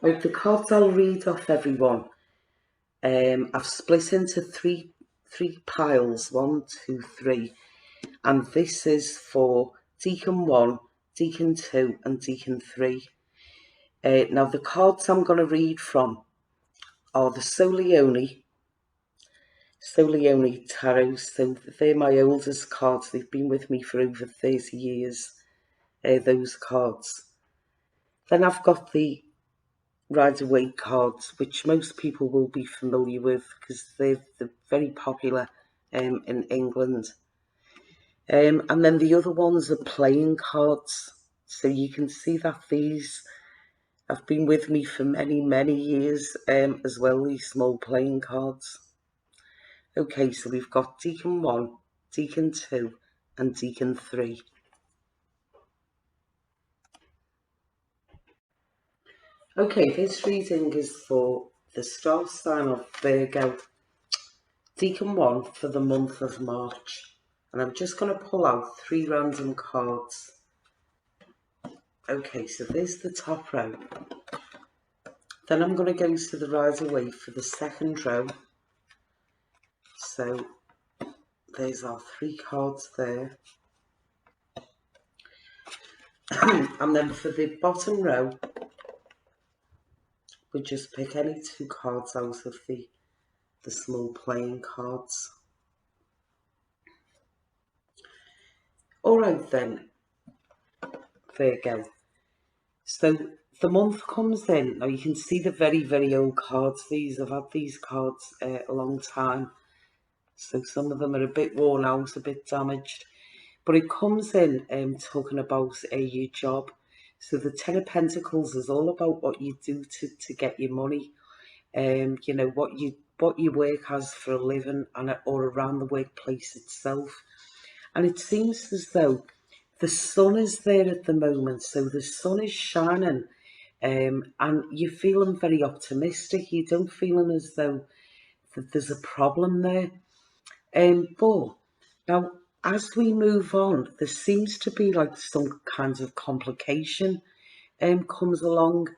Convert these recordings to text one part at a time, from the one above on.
Right, the cards I'll read off everyone. I've split into three piles, 1, 2, 3, and this is for Decan 1, Decan 2 and Decan 3. Now the cards I'm going to read from are the Soleone Tarot. So they're my oldest cards. They've been with me for over 30 years, those cards. Then I've got the Rider-Waite cards, which most people will be familiar with because they're very popular in England. And then the other ones are playing cards. So you can see that these have been with me for many, many years as well, these small playing cards. Okay, so we've got Decan 1, Decan 2 and Decan 3. Okay, this reading is for the star sign of Virgo, Decan 1 for the month of March. And I'm just going to pull out 3 random cards. Okay, so there's the top row. Then I'm going to go to the Rider-Waite for the second row. So there's our 3 cards there. And then for the bottom row, we just pick any 2 cards out of the small playing cards. Alright then, Virgo. So the month comes in. Now you can see the very, very old cards. I've had these cards a long time. So some of them are a bit worn out, a bit damaged. But it comes in talking about your job. So the Ten of Pentacles is all about what you do to get your money. You know, what you work as for a living or around the workplace itself. And it seems as though the sun is there at the moment. So the sun is shining. And you're feeling very optimistic. You don't feeling as though that there's a problem there. But now, as we move on, there seems to be like some kinds of complication comes along.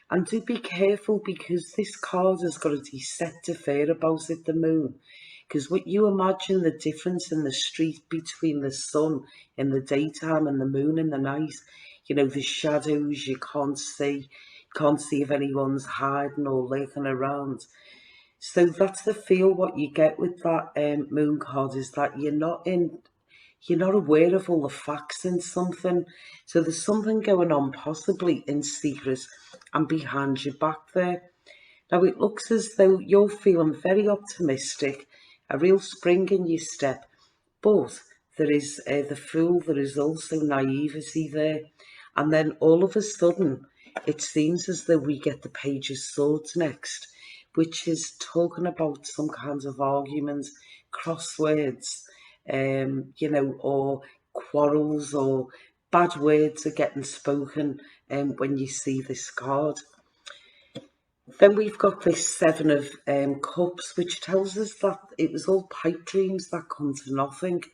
And do be careful because this card has got a deceptive about it, the moon. Because what you imagine the difference in the street between the sun in the daytime and the moon in the night, you know, the shadows you can't see if anyone's hiding or lurking around. So that's the feel what you get with that moon card is that you're not aware of all the facts in something. So there's something going on possibly in secret and behind your back there. Now it looks as though you're feeling very optimistic, a real spring in your step, but there is the Fool, there is also naivety there. And then all of a sudden, it seems as though we get the Page of Swords next, which is talking about some kinds of arguments, crosswords, you know, or quarrels or bad words are getting spoken when you see this card. Then we've got this Seven of Cups, which tells us that it was all pipe dreams that come to nothing.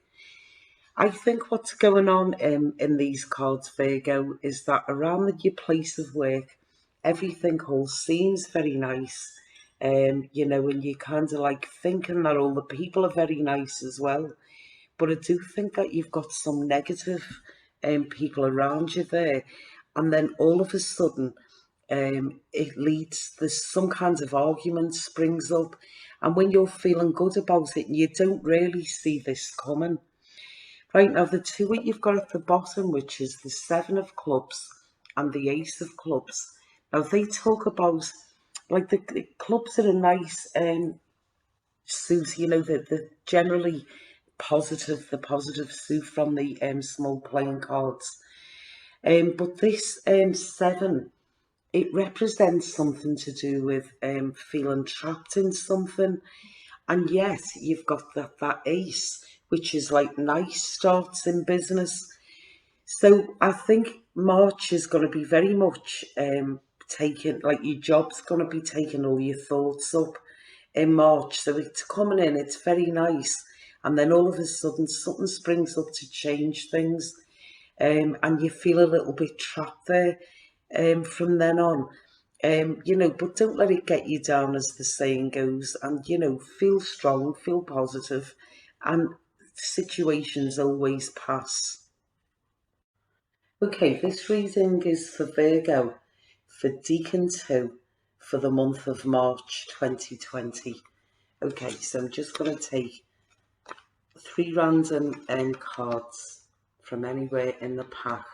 I think what's going on in these cards, Virgo, is that around your place of work, everything all seems very nice. You know, and you kind of like thinking that all the people are very nice as well. But I do think that you've got some negative people around you there. And then all of a sudden, there's some kinds of argument springs up. And when you're feeling good about it, you don't really see this coming. Right, now the 2 that you've got at the bottom, which is the Seven of Clubs and the Ace of Clubs. Now they talk about, like the clubs are a nice suit, you know, the generally positive, the positive suit from the small playing cards. But this 7, it represents something to do with feeling trapped in something. And yet you've got that ace, which is like nice starts in business. So I think March is going to be very much taking, like your job's going to be taking all your thoughts up in March. So it's coming in, it's very nice. And then all of a sudden something springs up to change things. And you feel a little bit trapped there from then on. You know, but don't let it get you down, as the saying goes, and, you know, feel strong, feel positive, and situations always pass. Okay, this reading is for Virgo, for Decan 2, for the month of March 2020. Okay, so I'm just going to take 3 random cards from anywhere in the pack.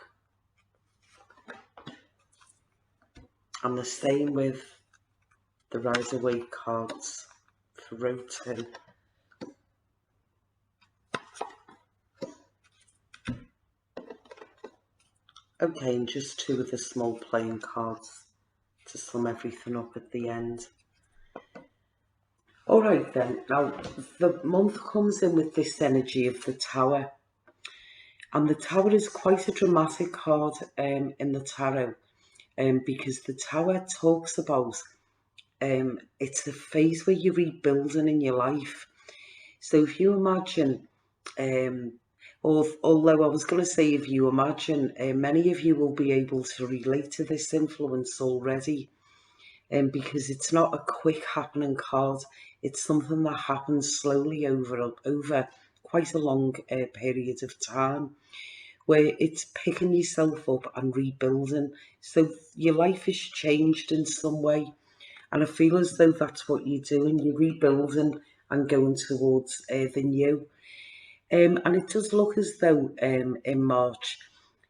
And the same with the Rider-Waite cards for row 2. Okay, and just 2 of the small playing cards to sum everything up at the end. Alright then, now the month comes in with this energy of the Tower. And the Tower is quite a dramatic card in the tarot, because the Tower talks about it's the phase where you're rebuilding in your life. So if you imagine, although I was going to say if you imagine, many of you will be able to relate to this influence already, because it's not a quick happening card. It's something that happens slowly over quite a long period of time, where it's picking yourself up and rebuilding. So your life has changed in some way, and I feel as though that's what you're doing. You're rebuilding and going towards the new. And it does look as though in March,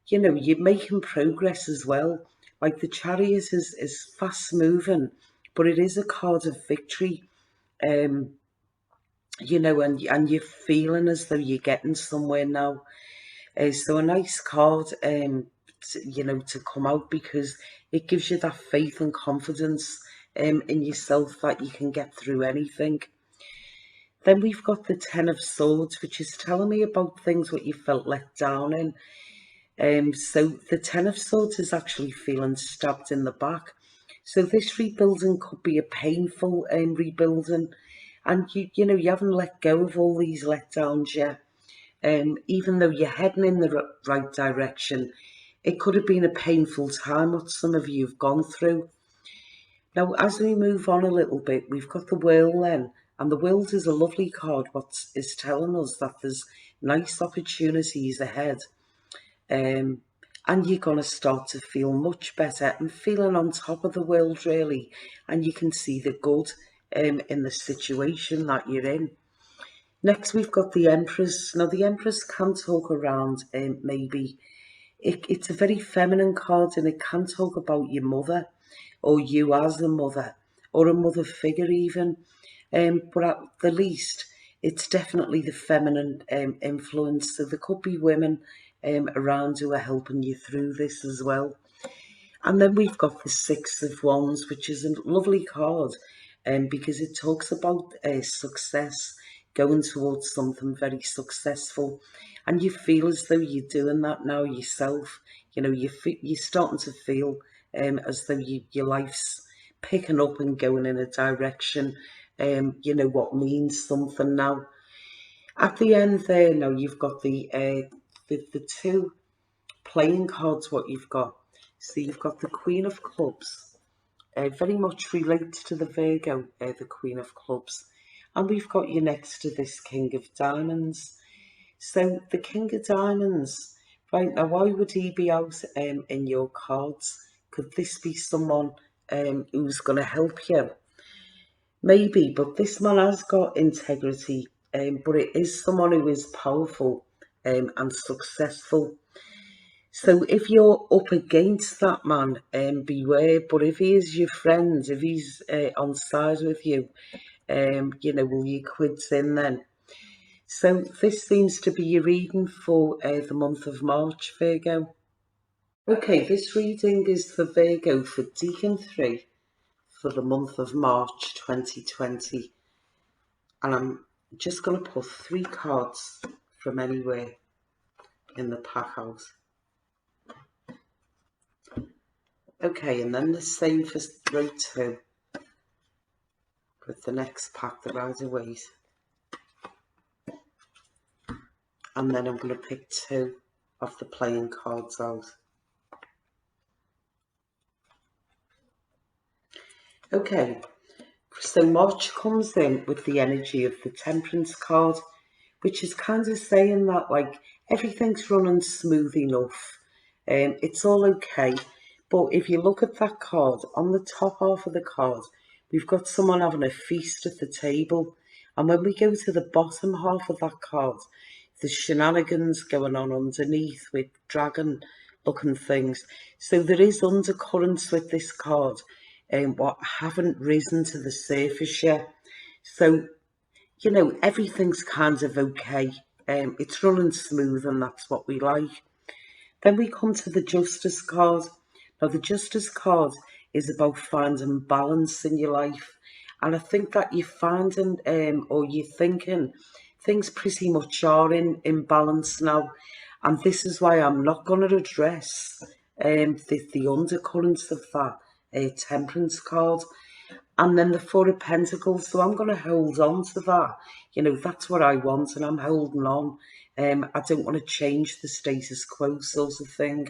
you know, you're making progress as well. Like the Chariot is fast moving, but it is a card of victory. Um, you know, and you're feeling as though you're getting somewhere now. So a nice card, you know, to come out, because it gives you that faith and confidence in yourself that you can get through anything. Then we've got the Ten of Swords, which is telling me about things what you felt let down in. So the Ten of Swords is actually feeling stabbed in the back. So this rebuilding could be a painful rebuilding, and you know, you haven't let go of all these letdowns yet. Even though you're heading in the right direction, it could have been a painful time what some of you have gone through. Now, as we move on a little bit, we've got the World then, and the World is a lovely card what is telling us that there's nice opportunities ahead, and you're going to start to feel much better and feeling on top of the world, really, and you can see the good in the situation that you're in. Next, we've got the Empress. Now, the Empress can talk around maybe, it's a very feminine card, and it can talk about your mother, or you as a mother, or a mother figure even. But at the least, it's definitely the feminine influence. So there could be women around who are helping you through this as well. And then we've got the Six of Wands, which is a lovely card, because it talks about success, going towards something very successful, and you feel as though you're doing that now yourself. You know, you're starting to feel as though your life's picking up and going in a direction, you know, what means something now. At the end there, now you've got the 2 playing cards what you've got. So you've got the Queen of Clubs, very much relates to the Virgo, the Queen of Clubs. And we've got you next to this King of Diamonds. So the King of Diamonds, right now, why would he be out in your cards? Could this be someone who's going to help you? Maybe, but this man has got integrity, but it is someone who is powerful and successful. So if you're up against that man, beware. But if he is your friend, if he's on side with you, you know, will you quids in then? So this seems to be your reading for the month of March, Virgo. Okay, this reading is for Virgo for Decan 3 for the month of March 2020. And I'm just going to put 3 cards from anywhere in the pack out. Okay, and then the same for row 2 with the next pack, the Rider-Waite. And then I'm going to pick 2 of the playing cards out. Okay, so March comes in with the energy of the Temperance card, which is kind of saying that like everything's running smooth enough. It's all okay. But if you look at that card, on the top half of the card, we've got someone having a feast at the table. And when we go to the bottom half of that card, there's shenanigans going on underneath with dragon looking things. So there is undercurrents with this card, what haven't risen to the surface yet. So you know, everything's kind of okay. It's running smooth and that's what we like. Then we come to the Justice card. Now, the Justice card is about finding balance in your life. And I think that you're finding, or you're thinking, things pretty much are in balance now. And this is why I'm not going to address the undercurrents of that Temperance card. And then the Four of Pentacles. So I'm going to hold on to that. You know, that's what I want, and I'm holding on. I don't want to change the status quo sort of thing.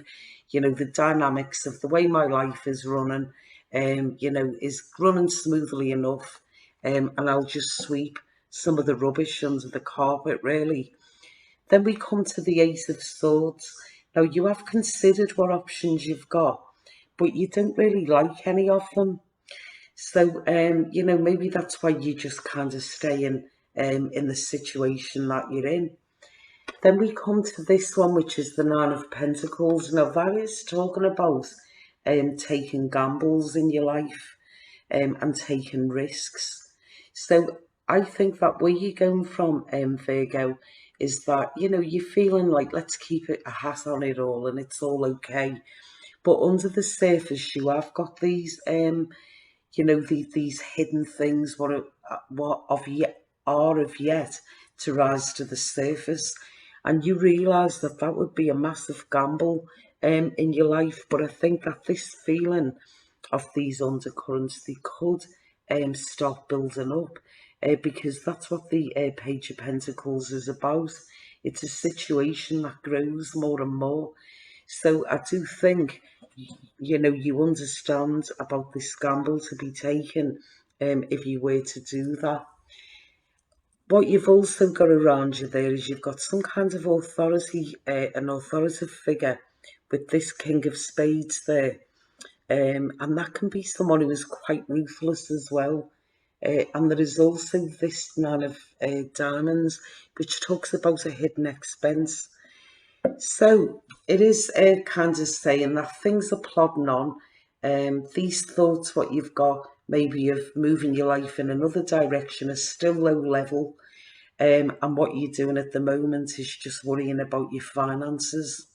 You know, the dynamics of the way my life is running, you know, is running smoothly enough. And I'll just sweep some of the rubbish under the carpet, really. Then we come to the Ace of Swords. Now, you have considered what options you've got, but you don't really like any of them. So, you know, maybe that's why you just kind of staying in the situation that you're in. Then we come to this one, which is the Nine of Pentacles. Now, that is talking about taking gambles in your life and taking risks. So I think that where you're going from, Virgo, is that, you know, you're feeling like, let's keep it a hat on it all and it's all okay. But under the surface, you have got these you know, these hidden things what of yet are of yet to rise to the surface, and you realise that that would be a massive gamble in your life. But I think that this feeling of these undercurrents, they could start building up, because that's what the Page of Pentacles is about. It's a situation that grows more and more. So I do think, you know, you understand about this gamble to be taken if you were to do that. What you've also got around you there is you've got some kind of authority, an authoritative figure with this King of Spades there. And that can be someone who is quite ruthless as well. And there is also this Nine of Diamonds, which talks about a hidden expense. So it is kind of saying that things are plodding on. These thoughts, what you've got, maybe of moving your life in another direction, are still low level. And what you're doing at the moment is just worrying about your finances.